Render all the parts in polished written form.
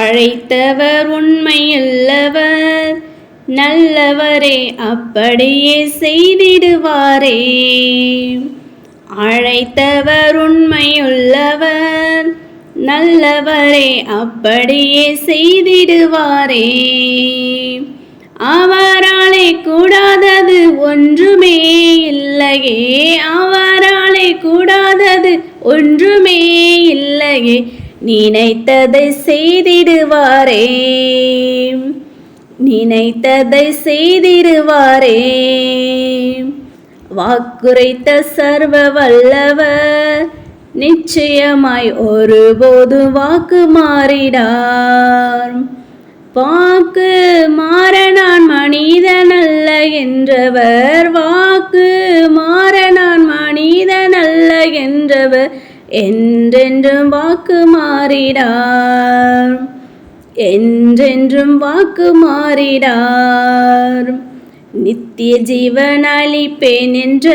அழைத்தவர் உண்மையுள்ளவர், நல்லவரே அப்படியே செய்திடுவாரே. அழைத்தவர் உண்மையுள்ளவர், நல்லவரே அப்படியே செய்திடுவாரே. அவராலே கூடாதது ஒன்றுமே இல்லையே, அவராலே கூடாதது ஒன்றுமே இல்லையே. நினைத்ததை செய்திடுவாரே, நினைத்ததை செய்திடுவாரே. வாக்குரைத்த சர்வ வல்லவர், நிச்சயமாய் ஒருபோது வாக்கு மாறிடார். வாக்கு மாற நான் மனிதனல்ல என்றவர், வாக்கு மாற நான் மனிதனல்ல என்றவர், என்றென்றும் வாக்கு மாறிடார், என்றென்றும் வாக்கு மாறிடார். நித்திய ஜீவன் அளிப்பேன் என்ற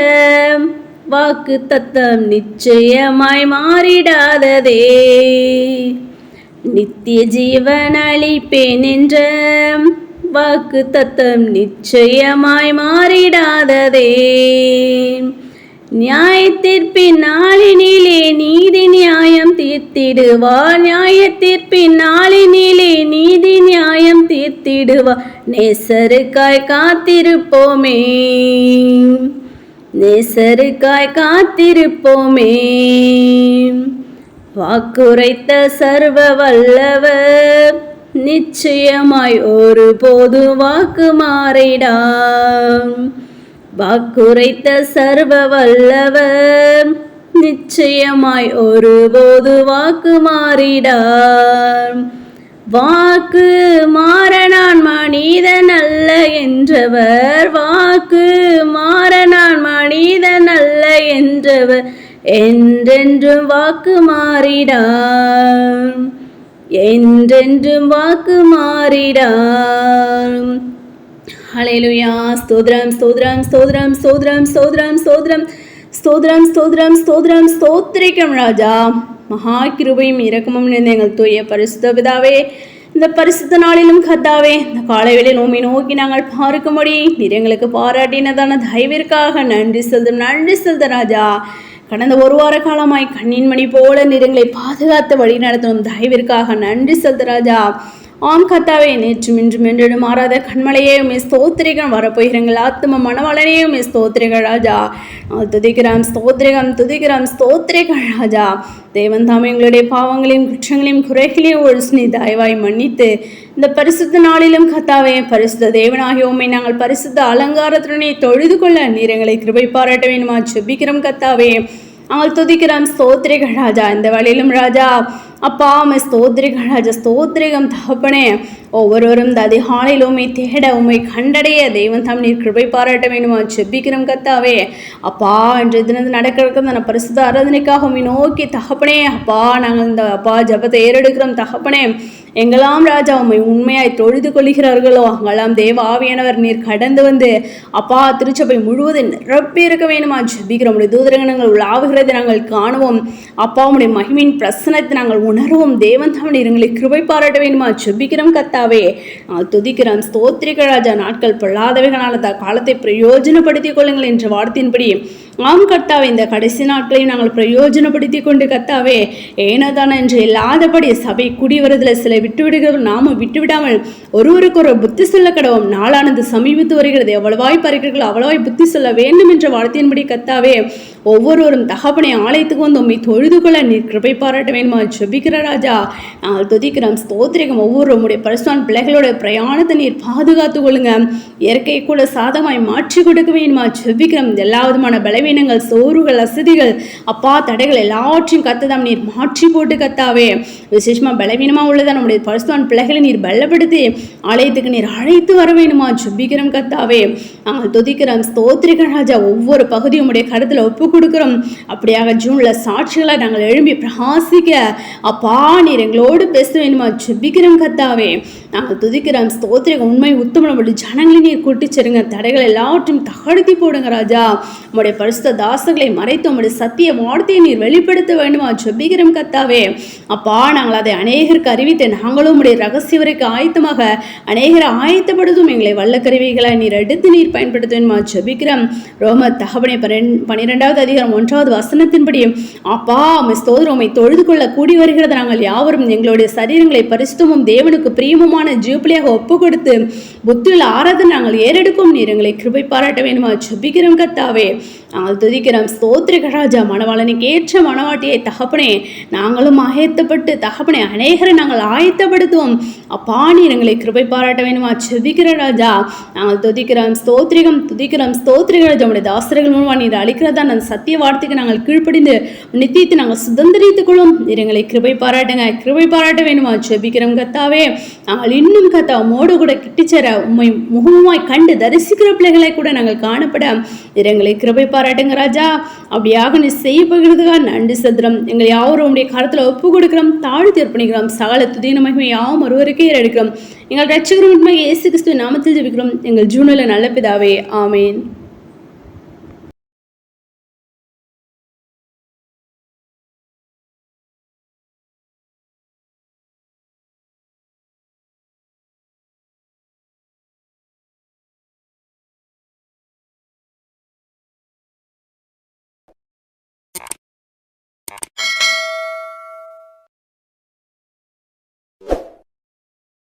வாக்கு தத்தம் நிச்சயமாய் மாறிடாததே. நித்திய ஜீவன் அளிப்பேன் என்ற வாக்கு தத்தம் நிச்சயமாய் மாறிடாததே. நியாயத்தீர்ப்பின் நாளினிலே நீதி நியாயம் தீர்த்திடுவார், நியாயத்தீர்ப்பின் நாளினிலே நீதி நியாயம் தீர்த்திடுவார். நேசருக்காய் காத்திருப்போமே, நேசருக்காய் காத்திருப்போமே. வாக்குரைத்த சர்வ வல்லவர், நிச்சயமாய் ஒருபோது வாக்கு மாறிடார். வாக்குரைத்த சர்வ வல்லவர், நிச்சயமாய் ஒருபோது வாக்கு மாறிடார். வாக்கு மாற நான் மனிதன் அல்ல என்றவர், வாக்கு மாற நான் மனிதன் அல்ல என்றவர், என்றென்றும் வாக்கு மாறிடார், என்றென்றும் வாக்கு மாறிடார். ஹல்லேலூயா. ஸ்தோத்திரம் ஸ்தோத்திரம் ஸ்தோத்திரம் ஸ்தோத்திரம் ஸ்தோத்திரம் ஸ்தோத்திரம் ஸ்தோத்திரம் ஸ்தோத்திரம் ஸ்தோத்திரம் ஸ்தோத்திரிக்கும் ராஜா. மகா கிருபையும் இரக்கமும் நிறைந்த எங்கள் தூய பரிசுத்த பிதாவே, இந்த பரிசுத்த நாளிலும் கர்த்தாவே, இந்த காலைவேளையில் உம்மை நோக்கி நாங்கள் பார்க்கும்படி நீர் எங்களுக்கு பாராட்டினதான தயவிற்காக நன்றி செலுத்தும், நன்றி செலுத்த ராஜா. கடந்த ஒரு வார காலமாய் கண்ணின் மணி போல நீர் எங்களை பாதுகாத்து வழி நடத்தும் தயவிற்காக நன்றி செலுத்த ராஜா. ஆம் கர்த்தாவே, நேற்றும் இன்றும் என்றும் மாறாத கண்மலையே உம்மை ஸ்தோத்திரிகம், வரப்போகிறங்கள் ஆத்தும மனவளனே உம்மை ஸ்தோத்திரிகள் ராஜா. துதிக்கிறோம் ஸ்தோத்திரிகம் துதிக்கிறோம் ஸ்தோத்திரிகள் ராஜா. தேவன் தாமே எங்களுடைய பாவங்களையும் குற்றங்களையும் குறைகளையும் ஒரு சினி தயவாய் மன்னித்து இந்த பரிசுத்த நாளிலும் கர்த்தாவே, பரிசுத்த தேவனாகிய உம்மை நாங்கள் பரிசுத்த அலங்காரத்துடனே தொழுது கொள்ள நீர் எங்களை கிருபை பாராட்ட வேண்டுமா ஜெபிக்கிறோம் கர்த்தாவே. நாங்கள் துதிக்கிறோம் ஸ்தோத்திரிகள் ராஜா. இந்த வேளையிலும் ராஜா அப்பா உம்மை ஸ்தோத்திரிகள் ராஜா, ஸ்தோத்திரிகம் தகப்பனே. ஒவ்வொருவரும் இந்த அதிகாலையில் உம்மை தேட உம்மை கண்டடைய தெய்வம் தாம் நீர் கிருபை பாராட்ட வேண்டுமா ஜெபிக்கிறோம் கர்த்தாவே. அப்பா இன்று தினத்தில் நடக்கிறதுக்கு அந்த பரிசுத்த ஆராதனைக்காக உம்மை நோக்கி தகப்பனே அப்பா நாங்கள் இந்த அப்பா ஜபத்தை ஏறெடுக்கிறோம் தகப்பனே. எங்கெல்லாம் ராஜா உம்மை உண்மையாய் தொழுது கொள்கிறார்களோ அங்கெல்லாம் தேவ ஆவியானவர் நீர் கடந்து வந்து அப்பா திருச்சபை முழுவதும் நிரப்பி இருக்க வேண்டுமா ஜெபிக்கிறோம். உடைய தூதரகங்கள் உலாவுகிறதை நாங்கள் காணுவோம் அப்பா, உடைய மகிமையின் பிரசனத்தை நாங்கள் உணர்வோம். தேவன் தாம் நீர் எங்களை கிருபை பாராட்ட வேண்டுமா ஜெபிக்கிறோம் கர்த்தாவே. நாங்கள் துதிக்கிறோம் ஸ்தோத்திரிக்க ராஜா. நாட்கள் பொல்லாதவைகளால் காலத்தை பிரயோஜனப்படுத்திக் கொள்ளுங்கள் என்ற வார்த்தையின்படி ஆம் கர்த்தாவே, இந்த கடைசி நாட்களையும் நாங்கள் பிரயோஜனப்படுத்தி கொண்டு கர்த்தாவே ஏனோதான என்று இல்லாதபடி சபை கூடி வருதில் சில விட்டுவிடுகிறோம், நாம விட்டுவிடாமல் ஒருவருக்கு ஒரு புத்தி சொல்ல கடவும். நாளானது சமீபித்து வருகிறது, எவ்வளவாய் பறிக்கிறீர்களோ அவ்வளவாய் புத்தி சொல்ல வேண்டும் என்ற வார்த்தையின்படி கர்த்தாவே ஒவ்வொருவரும் தகப்பனை ஆலயத்துக்கு வந்து உம்மை தொழுது கொள்ள நீர் கிருபை பாராட்ட வேண்டுமா ஜெபிக்கிற ராஜா. நாங்கள் துதிக்கிறோம் ஸ்தோத்திரிகம். ஒவ்வொரு உம்முடைய பரிசுத்த பிள்ளைகளோட பிரயாணத்தை நீர் பாதுகாத்து கொள்ளுங்க, இயற்கை கூட சாதமாய் மாற்றி கொடுக்க வேண்டுமா ஜெபிக்கிறோம். எல்லா விதமான பலவீனங்கள் சோறுகள் அசதிகள் அப்பா தடைகள் எல்லாவற்றையும் கத்ததாம் நீர் மாற்றி போட்டு கத்தாவே. விசேஷமா பலவீனமா உள்ளதா நம்முடைய பரிசுத்த பிள்ளைகளை நீர் பலப்படுத்தி ஆலயத்துக்கு நீர் அழைத்து வர வேண்டுமா ஜெபிக்கிறோம் கத்தாவே. நாங்கள் துதிக்கிறோம் ஸ்தோத்திரிகம் ராஜா. ஒவ்வொரு பகுதியும் உடைய கருத்துல ஒப்பு கொடுக்கிறோம். அப்படியாக ஜூன்ல சாட்சிகளை நாங்கள் எழும்பி பிரகாசிக்க அப்பா நீர் எங்களோடு பேச வேண்டுமா ஜெபிக்கிறோம் கத்தாவே. நாங்கள் துதிக்கிறோம் ஸ்தோத்திரம். உண்மை உத்தம நம்முடைய ஜனங்களை நீர் கூட்டிச்சருங்க. தடைகள் எல்லாவற்றையும் தகடுத்தி போடுங்க ராஜா. உம்முடைய பரிசுத்த தாசர்களை மறைத்து உம்முடைய சத்திய வார்த்தையை நீர் வெளிப்படுத்த வேண்டுமா ஜெபிக்கிறோம் கத்தாவே. அப்பா நாங்கள் அதை அநேகருக்கு அறிவித்து நாங்களும் உம்முடைய ரகசிய வரைக்கு ஆயத்தமாக அநேகரை ஆயத்தப்படுத்தும். எங்களை வல்ல கருவிகளை நீர் எடுத்து நீர் பயன்படுத்த வேண்டுமா ஜெபிக்கிறோம். ரோம தகவனை 12வது அதிகாரம் 1வது வசனத்தின்படி அப்பா உம்மை ஸ்தோத்திரம். உம்மை தொழுது கொள்ள கூடி வருகிறது நாங்கள் யாவரும் எங்களுடைய சரீரங்களை பரிசுத்தமும் தேவனுக்கு பிரியமுமான ஜீவபலியாக ஒப்பு கொடுத்து புத்தியில் ஆராதனை நாங்கள் ஏறெடுக்கும். நீர் எங்களை கிருபை பாராட்ட வேண்டுமா ஜெபிக்கிறோம் கத்தாவே. நாங்கள் துதிக்கிறோம் ஸ்தோத்திரிக ராஜா. மணவாளனுக்கு ஏற்ற மணவாட்டியை தகப்பனே நாங்களும் ஆயத்தப்பட்டு தகப்பனே அநேகரை நாங்கள் ஆயத்தப்படுத்துவோம். அப்பா நீர் எங்களை கிருபை பாராட்ட வேண்டுமா ஜெபிக்கிற ராஜா. நாங்கள் துதிக்கிறோம் ஸ்தோத்திரிகம் துதிக்கிறோம் ஸ்தோத்திரிக ராஜா. உடைய தாசர்கள் மூலமாக நீர் அளிக்கிறதா அந்த சத்திய வார்த்தைக்கு நாங்கள் கீழ்ப்படிந்து நித்தியத்தை நாங்கள் சுதந்திரித்துக் கொள்ளும். நீர் எங்களை கிருபை பாராட்டுங்க கிருபை பாராட்ட வேண்டுமா ஜெபிக்கிறோம் கத்தாவே. நாங்கள் இன்னும் கத்தா மோடு கூட கிட்டிச்சேர உண்மை முகமாய் கண்டு தரிசிக்கிற பிள்ளைகளை கூட நாங்கள் காணப்பட நீர் எங்களை கிருபை பாராட்டுங்க ராஜா. அப்படியாக நீ செய்ய போகிறதுக்காக நன்றி சதுரம். எங்களை யாவரும் உடைய கருத்துல ஒப்பு கொடுக்கிறோம். தாழ்த்தி அர்ப்பணிக்கிறோம். சகல துதின மகிமை யாவும் ஒருவருக்கே எடுக்கிறோம். எங்கள் ரட்சகரும் உண்மை இயேசு கிறிஸ்துவின் நாமத்தில் ஜெபிக்கிறோம் எங்கள் ஜீவனில் நல்ல பிதாவே. ஆமேன்.